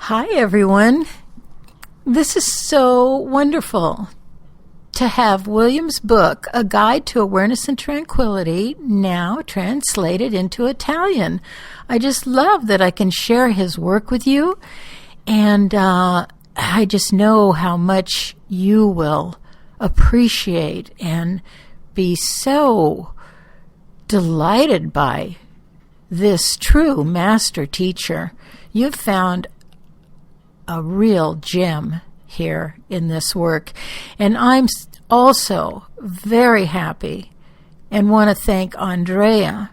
Hi, everyone. This is so wonderful to have William's book, A Guide to Awareness and Tranquility, now translated into Italian. I just love that I can share his work with you, and I just know how much you will appreciate and be so delighted by this true master teacher. You've found a real gem here in this work. And I'm also very happy and want to thank Andrea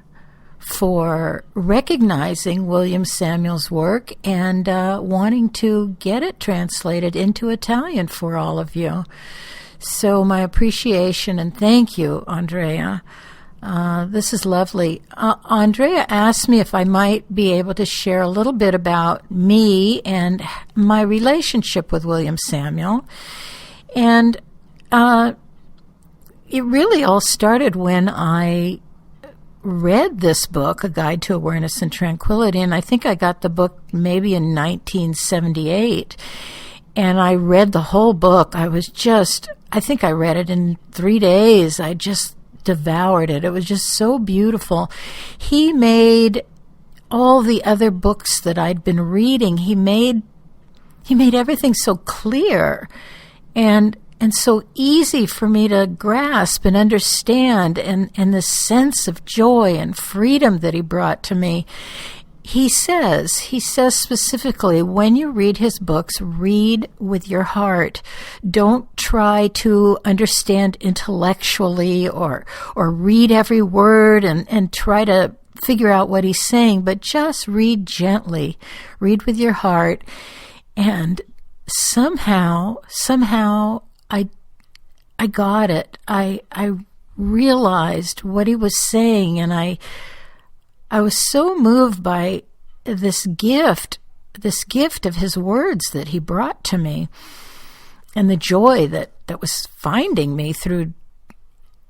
for recognizing William Samuel's work and wanting to get it translated into Italian for all of you. So my appreciation and thank you, Andrea. This is lovely. Andrea asked me if I might be able to share a little bit about me and my relationship with William Samuel. And it really all started when I read this book, A Guide to Awareness and Tranquility, and I think I got the book maybe in 1978. And I read the whole book. I think I read it in 3 days. I just devoured it. It was just so beautiful. He made all the other books that I'd been reading, he made everything so clear and so easy for me to grasp and understand, and the sense of joy and freedom that he brought to me. He says specifically, when you read his books, read with your heart. Don't try to understand intellectually or read every word and try to figure out what he's saying, but just read gently. Read with your heart. And somehow I got it. I realized what he was saying, and I was so moved by this gift of his words that he brought to me, and the joy that was finding me through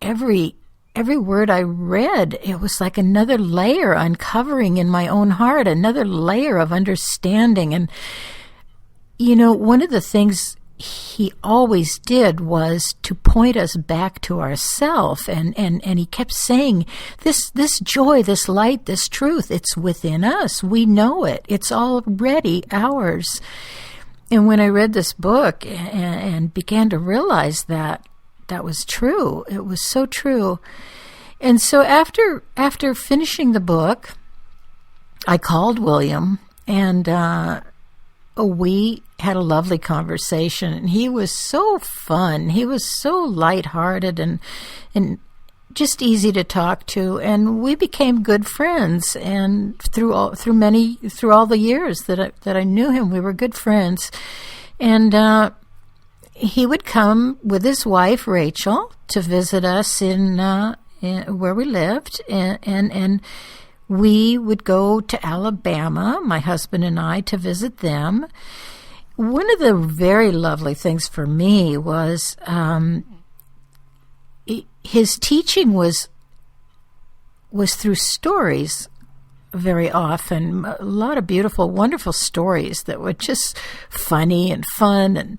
every word I read. It was like another layer uncovering in my own heart, another layer of understanding. And, one of the things he always did was to point us back to ourself, and he kept saying, this joy, this light, this truth, it's within us. We know it. It's already ours. And when I read this book and began to realize that was true, it was so true. And so after finishing the book, I called William, and we had a lovely conversation, and he was so fun. He was so lighthearted and just easy to talk to, and we became good friends. And through all the years that I knew him, we were good friends. And he would come with his wife Rachel to visit us in where we lived, and we would go to Alabama, my husband and I, to visit them. One of the very lovely things for me was his teaching was through stories very often, a lot of beautiful, wonderful stories that were just funny and fun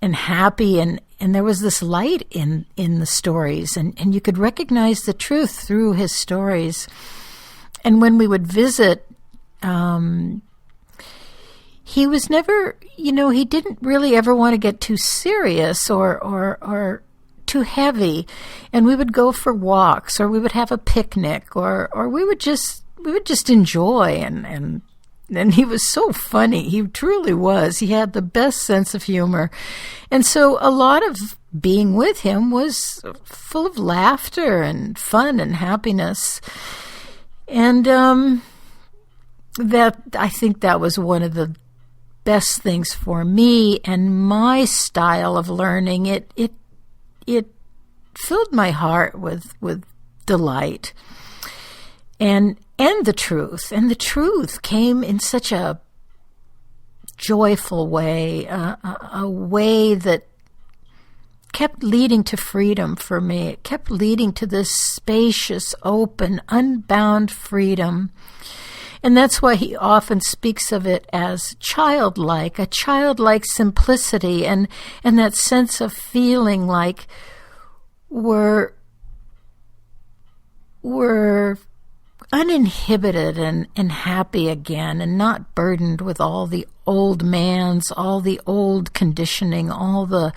and happy, and there was this light in the stories, and you could recognize the truth through his stories. And when we would visit, he was never, he didn't really ever want to get too serious or too heavy. And we would go for walks, or we would have a picnic, or we would just enjoy. And he was so funny. He truly was. He had the best sense of humor. And so a lot of being with him was full of laughter and fun and happiness. And I think that was one of the best things for me and my style of learning. It filled my heart with delight and the truth. And the truth came in such a joyful way, a way that kept leading to freedom for me. It kept leading to this spacious, open, unbound freedom. And that's why he often speaks of it as childlike, a childlike simplicity, and that sense of feeling like we're uninhibited and happy again, and not burdened with all the old man's, all the old conditioning, all the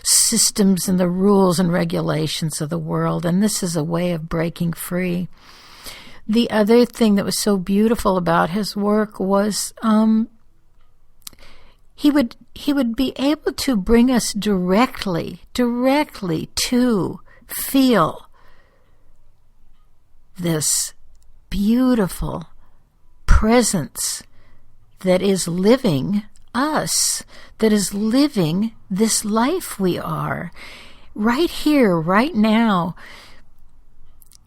systems and the rules and regulations of the world. And this is a way of breaking free. The other thing that was so beautiful about his work was he would be able to bring us directly to feel this beautiful presence that is living us, that is living this life we are, right here, right now.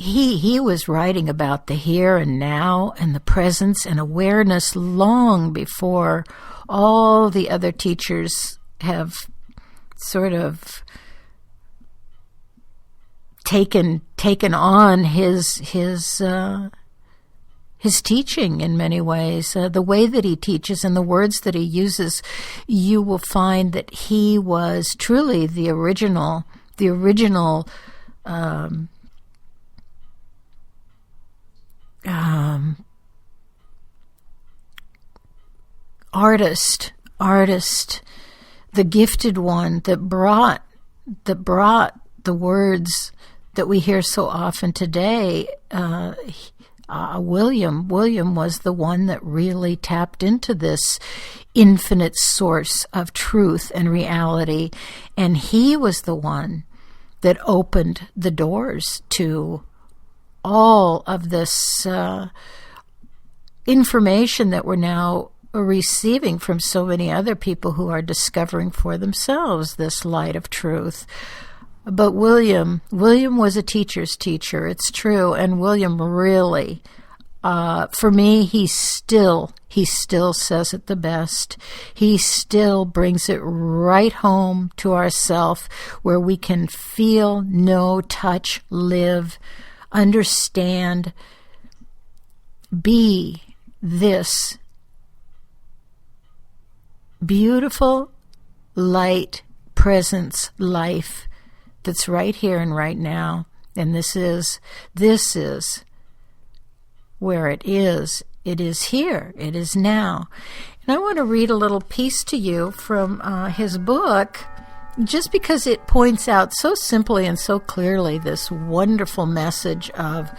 He was writing about the here and now and the presence and awareness long before all the other teachers have sort of taken on his teaching in many ways. The way that he teaches and the words that he uses, you will find that he was truly the original artist, the gifted one that brought the words that we hear so often today. William was the one that really tapped into this infinite source of truth and reality, and he was the one that opened the doors to all of this information that we're now receiving from so many other people who are discovering for themselves this light of truth. But William was a teacher's teacher, it's true, and William really, for me, he still says it the best. He still brings it right home to ourself, where we can feel, know, touch, live, understand, be this beautiful light presence life that's right here and right now. And this is where it is. It is here. It is now. And I want to read a little piece to you from his book, just because it points out so simply and so clearly this wonderful message of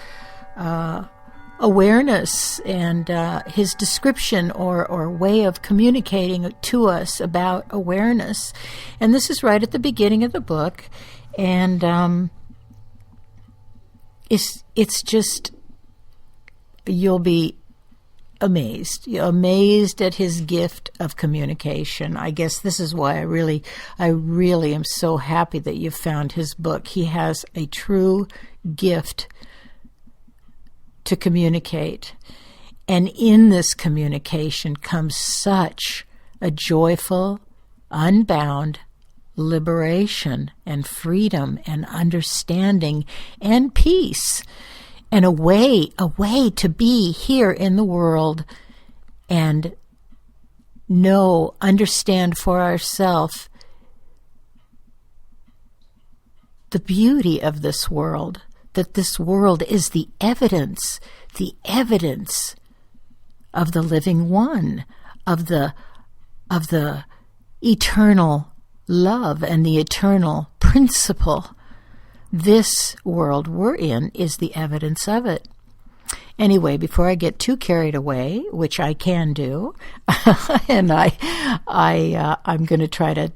awareness, and his description or way of communicating to us about awareness. And this is right at the beginning of the book, and it's just, you'll be amazed at his gift of communication. I guess this is why I really am so happy that you found his book. He has a true gift to communicate, and in this communication comes such a joyful, unbound liberation and freedom and understanding and peace, and a way to be here in the world and understand for ourselves the beauty of this world, that this world is the evidence of the living one, of the eternal love and the eternal principle. This world we're in is the evidence of it. Anyway, before I get too carried away, which I can do, and I'm going to try to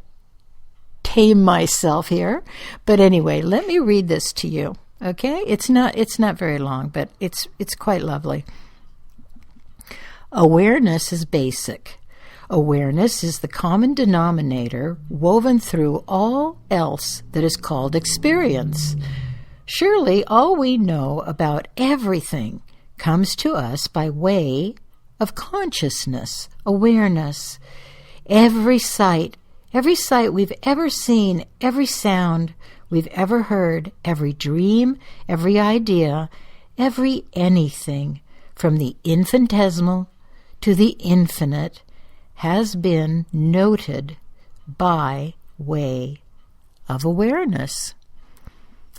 tame myself here. But anyway, let me read this to you. Okay? It's not very long, but it's quite lovely. Awareness is basic. Awareness is the common denominator woven through all else that is called experience. Surely all we know about everything comes to us by way of consciousness, awareness. Every sight we've ever seen, every sound we've ever heard, every dream, every idea, every anything from the infinitesimal to the infinite, has been noted by way of awareness.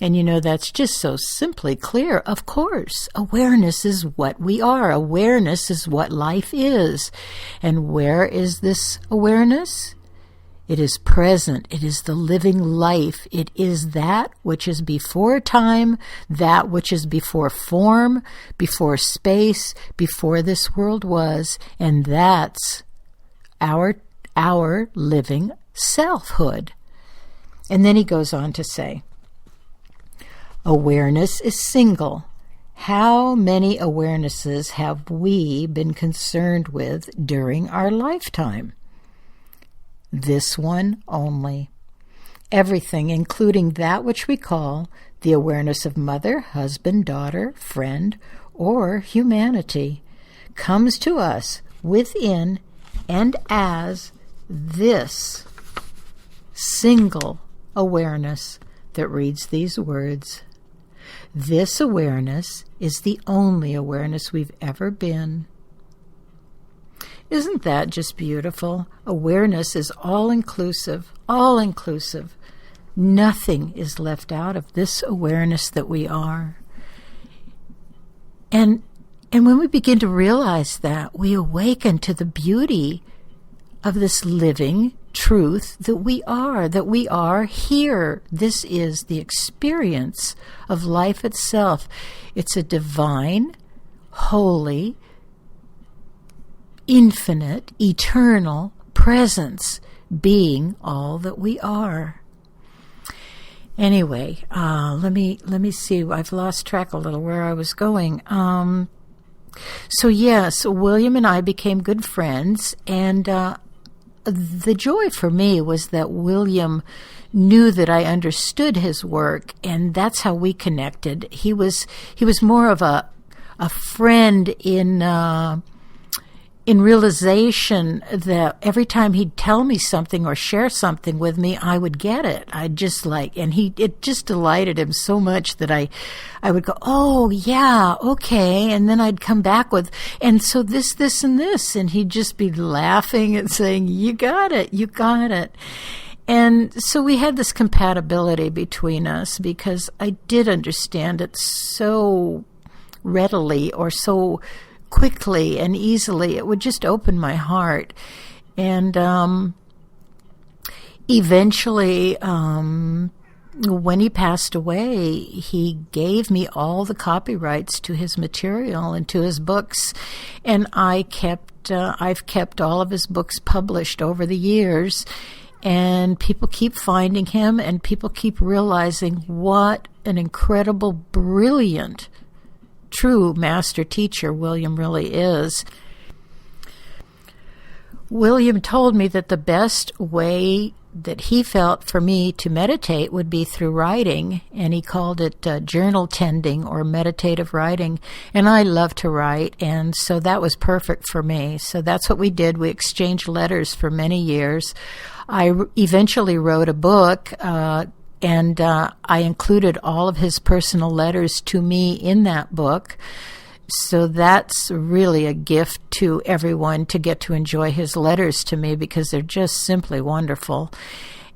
And that's just so simply clear. Of course, awareness is what we are. Awareness is what life is. And where is this awareness? It is present. It is the living life. It is that which is before time, that which is before form, before space, before this world was. And that's our living selfhood. And then he goes on to say, awareness is single. How many awarenesses have we been concerned with during our lifetime? This one only. Everything, including that which we call the awareness of mother, husband, daughter, friend, or humanity, comes to us within and as this single awareness that reads these words. This awareness is the only awareness we've ever been. Isn't that just beautiful? Awareness is all-inclusive, all-inclusive. Nothing is left out of this awareness that we are. And when we begin to realize that, we awaken to the beauty of this living truth that we are here. This is the experience of life itself. It's a divine, holy, infinite, eternal presence, being all that we are. Anyway, let me see. I've lost track a little where I was going. So yes, William and I became good friends, and the joy for me was that William knew that I understood his work, and that's how we connected. He was more of a friend in realization that every time he'd tell me something or share something with me, I would get it. I'd just it just delighted him so much that I would go, oh yeah, okay. And then I'd come back with, and so this, and this. And he'd just be laughing and saying, you got it. And so we had this compatibility between us because I did understand it so readily or so quickly and easily. It would just open my heart. And eventually, when he passed away, he gave me all the copyrights to his material and to his books, and I've kept all of his books published over the years. And people keep finding him, and people keep realizing what an incredible, brilliant, true master teacher William really is. William told me that the best way that he felt for me to meditate would be through writing, and he called it journal tending or meditative writing. And I love to write, and so that was perfect for me. So that's what we did. We exchanged letters for many years. I eventually wrote a book, and I included all of his personal letters to me in that book. So that's really a gift to everyone to get to enjoy his letters to me, because they're just simply wonderful.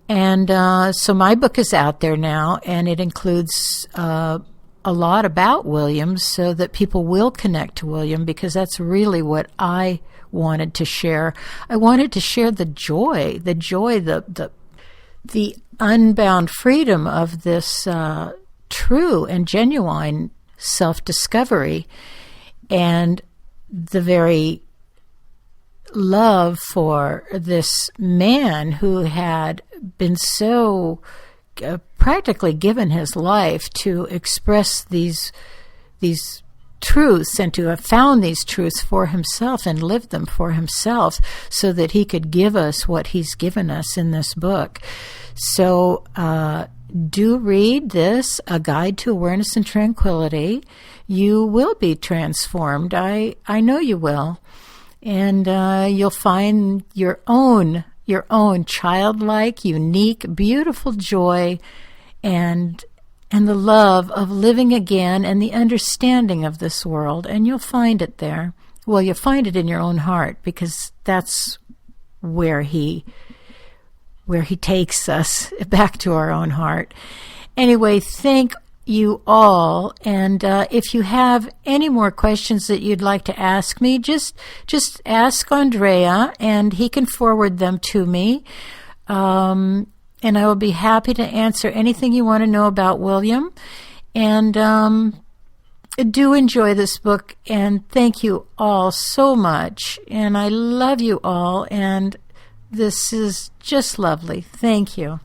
And so my book is out there now, and it includes a lot about William so that people will connect to William, because that's really what I wanted to share. I wanted to share the joy, the unbound freedom of this true and genuine self-discovery, and the very love for this man who had been so practically given his life to express these truths and to have found these truths for himself and lived them for himself so that he could give us what he's given us in this book. So do read this, A Guide to Awareness and Tranquility. You will be transformed. I know you will. And you'll find your own childlike, unique, beautiful joy, and and the love of living again and the understanding of this world. And you'll find it there. Well, you'll find it in your own heart, because that's where he takes us, back to our own heart. Anyway, thank you all. And if you have any more questions that you'd like to ask me, just ask Andrea, and he can forward them to me. And I will be happy to answer anything you want to know about William. And do enjoy this book, and thank you all so much. And I love you all, and this is just lovely. Thank you.